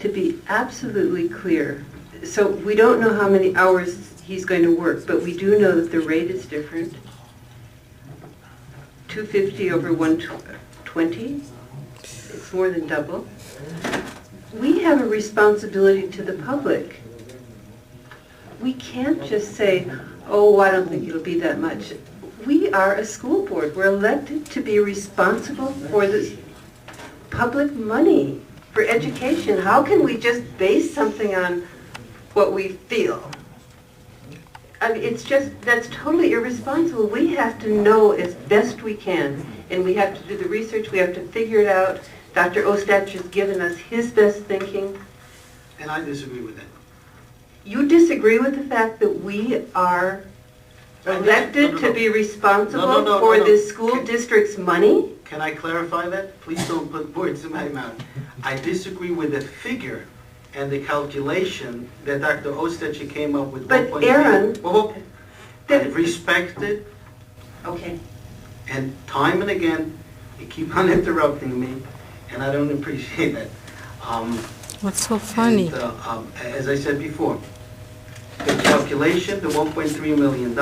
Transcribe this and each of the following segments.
to be absolutely clear, so we don't know how many hours he's going to work, but we do know that the rate is different. 250 over 120, it's more than double. We have a responsibility to the public. We can't just say, oh, I don't think it'll be that much. We are a school board. We're elected to be responsible for the public money, for education. How can we just base something on what we feel? I mean, it's just, that's totally irresponsible. We have to know as best we can, and we have to do the research, we have to figure it out. Dr. Ostatcher's given us his best thinking. And I disagree with that. You disagree with the fact that we are elected to be responsible for the school district's money? Can I clarify that? Please don't put words in my mouth. I disagree with the figure and the calculation that Dr. Ostatcher came up with. But Aaron... I respect it, Okay. and time and again, you keep on interrupting me, and I don't appreciate that. What's so funny? And, as I said before, the calculation, the $1.3 million,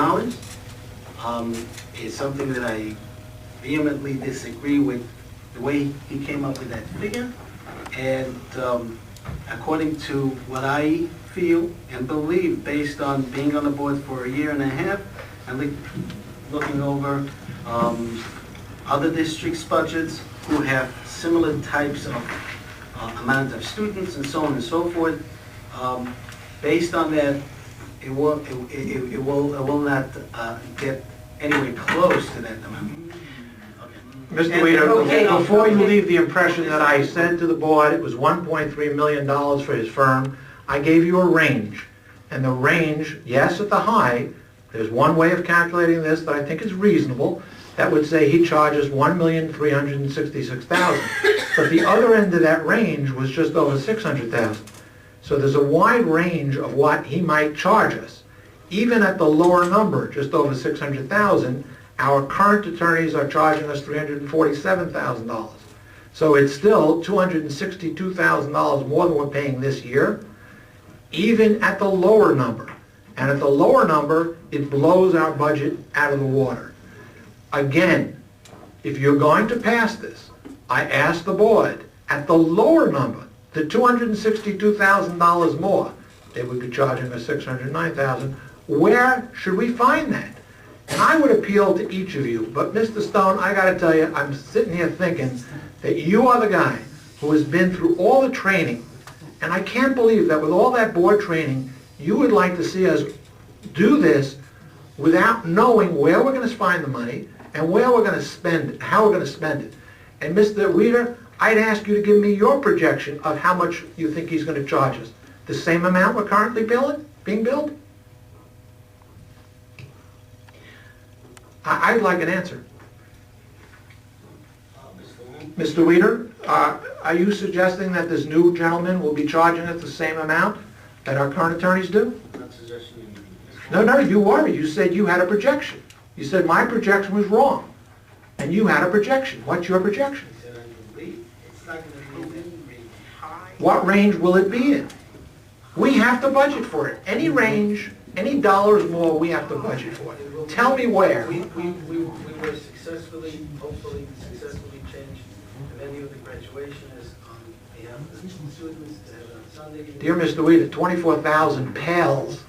is something that I vehemently disagree with the way he came up with that figure. And according to what I feel and believe, based on being on the board for a year and a half, and looking over other districts' budgets who have similar types of amount of students and so on and so forth, based on that, it will not get anywhere close to that amount. Mr. Weeder, before you leave the impression that I said to the board it was $1.3 million for his firm, I gave you a range. And the range, yes, at the high, there's one way of calculating this that I think is reasonable. That would say he charges $1,366,000. But the other end of that range was just over $600,000. So there's a wide range of what he might charge us. Even at the lower number, just over $600,000, our current attorneys are charging us $347,000. So it's still $262,000 more than we're paying this year, even at the lower number. And at the lower number, it blows our budget out of the water. Again, if you're going to pass this, I ask the board, at the lower number, the $262,000 more, they would be charging us $609,000. Where should we find that? And I would appeal to each of you, but Mr. Stone, I got to tell you, I'm sitting here thinking that you are the guy who has been through all the training, and I can't believe that with all that board training, you would like to see us do this without knowing where we're going to find the money and where we're going to spend it, how we're going to spend it. And Mr. Weeder, I'd ask you to give me your projection of how much you think he's going to charge us. The same amount we're currently being billed? I'd like an answer. Mr. Weeder, are you suggesting that this new gentleman will be charging us the same amount that our current attorneys do? No, you were. You said you had a projection. You said my projection was wrong. And you had a projection. What's your projection? What range will it be in? We have to budget for it. Any range, any dollars more, we have to budget for it. Tell me where. We were successfully, hopefully successfully changed the venue of the graduation is on behalf of the students to have it on Sunday. Dear Mr. Weeder, 24,000 pales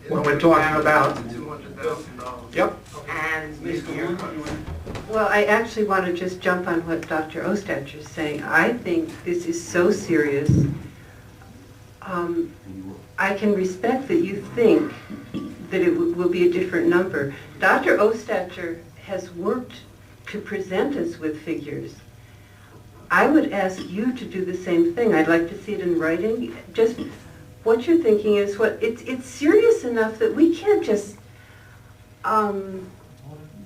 when we're talking about... $200,000. Yep. And Mr. Well, I actually want to just jump on what Dr. Ostatcher is saying. I think this is so serious. I can respect that you think that it will be a different number. Dr. Ostatcher has worked to present us with figures. I would ask you to do the same thing. I'd like to see it in writing. Just what you're thinking is what it's serious enough that we can't just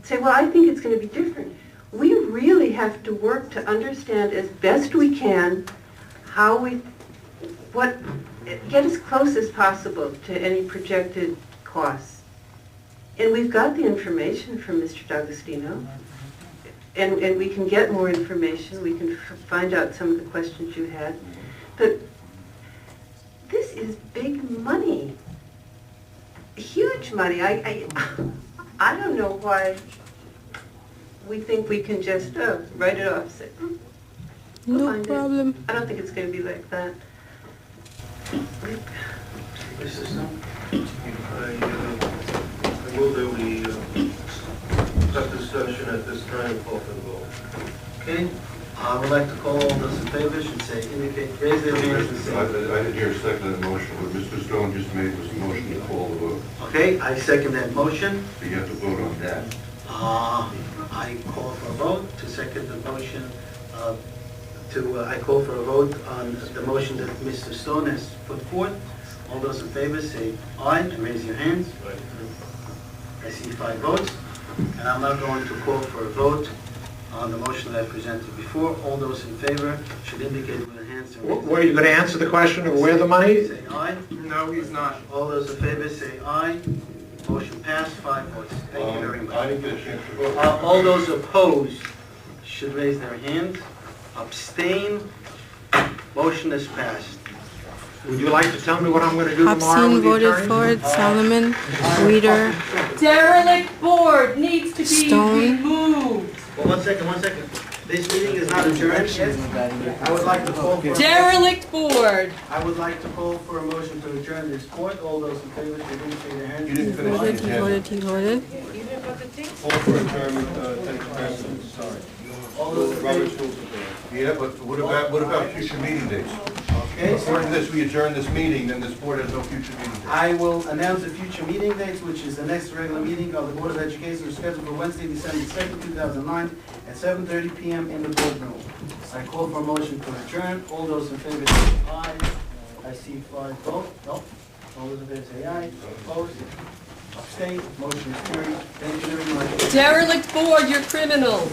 say, well, I think it's going to be different. We really have to work to understand as best we can how get as close as possible to any projected costs. And we've got the information from Mr. D'Agostino, and we can get more information. We can find out some of the questions you had. But is big money. Huge money. I don't know why we think we can just, write it off, say, we'll No find it." problem. I don't think it's gonna be like that. Mr. Stone? I move that we cut this session at this time, call for the vote. Okay, I would like to call all those in favor, should say, indicate, raise their hands and I say. didn't hear a second that motion. What Mr. Stone just made was a motion to call the vote. Okay, I second that motion. So you have to vote on that. I call for a vote to second the motion, I call for a vote on the motion that Mr. Stone has put forth. All those in favor say aye and raise your hands. I see 5 votes, and I'm now going to call for a vote on the motion that I presented before. All those in favor should indicate with their hands. And raise their Were you going to answer the question of where the money is? Say aye. No, he's not. All those in favor say aye. Motion passed, 5 votes. Thank you very I much. didn't get a chance to vote. All those opposed should raise their hands. Abstain. Motion is passed. Would you like to tell me what I'm going to do tomorrow Hobson with the voted attorney? for it, Solomon, Weider, Derelict board needs to be Stone. removed. Well, one second. This meeting is not adjourned yet. I would like to call for, Derelict board. I would like to call for a motion to adjourn this court. All those in favor should indicate their hands. You didn't finish the voted, he agenda. voted, he voted. Call for adjournment, thanks, President. Sorry. All those in Robert's favor. rules of order. Yeah, but what about future meeting dates? Okay, According to this, we adjourn this meeting, then this board has no future meeting dates. I will announce the future meeting dates, which is the next regular meeting of the Board of Education, is scheduled for Wednesday, December 2nd, 2009, at 7:30 p.m. in the boardroom. I call for a motion to adjourn. All those in favor say aye. I see 5 vote. No. All those in favor say aye. Opposed? Abstain. Motion is carried. Thank you very much. Derelict board, you're criminals.